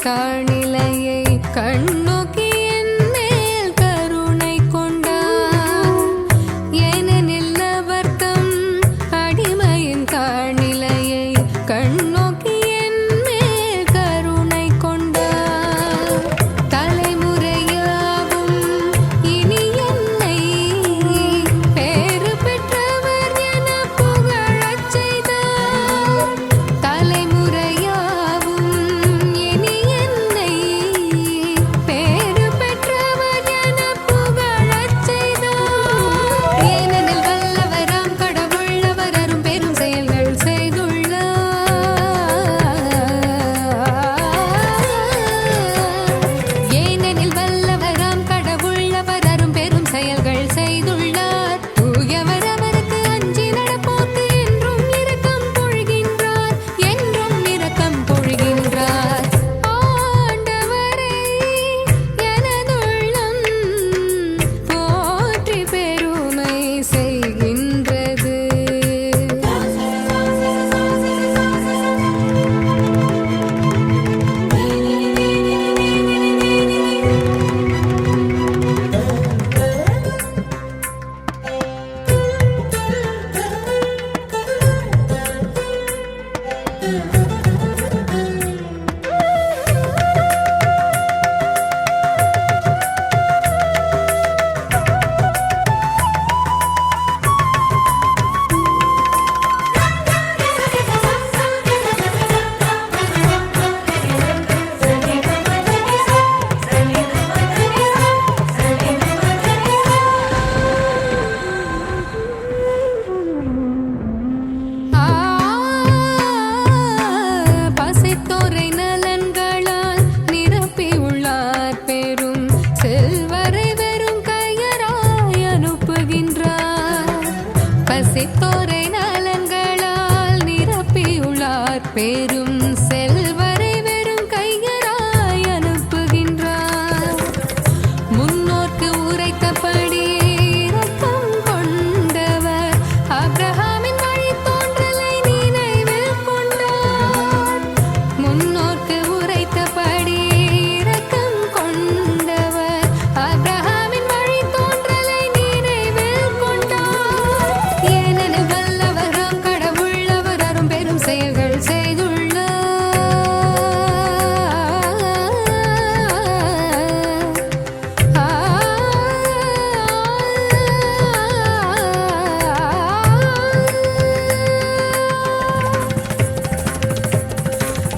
தாழ்நிலையை கண்ணோக்கி என் மேல் கருணை கொண்டார். ஏனெனில் அவர் தம் அடிமையின் தாழ்நிலையை கண்ணோக்கி என் மேல் கருணை கொண்டார். தலைமுறையாவும் இனி என்னை பேறு பெற்றவர் என புகழச் செய்தார். தலைமுறையாவும் இனி என்னை பேறு பெற்றவர் என புகழச் செய்தார். ஏனெனில் வல்லவராம் கடவுள் அவர் அரும் பெரும் செயல்கள் செய்துள்ளார். ஏனெனில் வல்லவராம் கடவுள் அவர் அரும் பெரும் செயல்கள் செய்துள்ளார். தூயவர் அவருக்கு அஞ்சி நடப்போர்க்கு என்றும் இரக்கம் பொழிகின்றார், என்றும் இரக்கம் பொழிகின்றார். ஆண்டவரை எனதுள்ளம் போற்றி பெருமை செய்கின்றது. பசித்தோரை நலன்களால் நிரப்பியுள்ளார், பெரும் செல்வரை வெறும் கையராய் அனுப்புகின்றார். பசித்தோரை நலன்களால் நிரப்பியுள்ளார், பெரும் செல்வரை வெறும் கையராய் அனுப்புகின்றார். முன்னோர்க்கு உரைத்தபடி இரக்கம் கொண்டவர் ஆபிரகாமின் வழித்தோன்றலை நினைவில் கொண்டார். முன்னோர்க்கு உரைத்தபடி இரக்கம் கொண்டவர் ஆபிரகாமின் வழித்தோன்றலை நினைவில் கொண்டார். ஏனெனில் வல்லவராம் கடவுள் அவர் அரும் பெரும் செயல்கள் செய்துள்ளார்.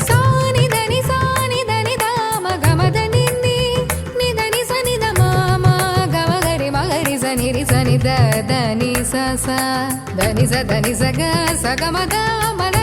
சானிதனி சானிதனி தாம கமதனி நிதனி சனித மாமா கமகரி மகரி சனிரி சனித தனி ச தனி ச கமத மத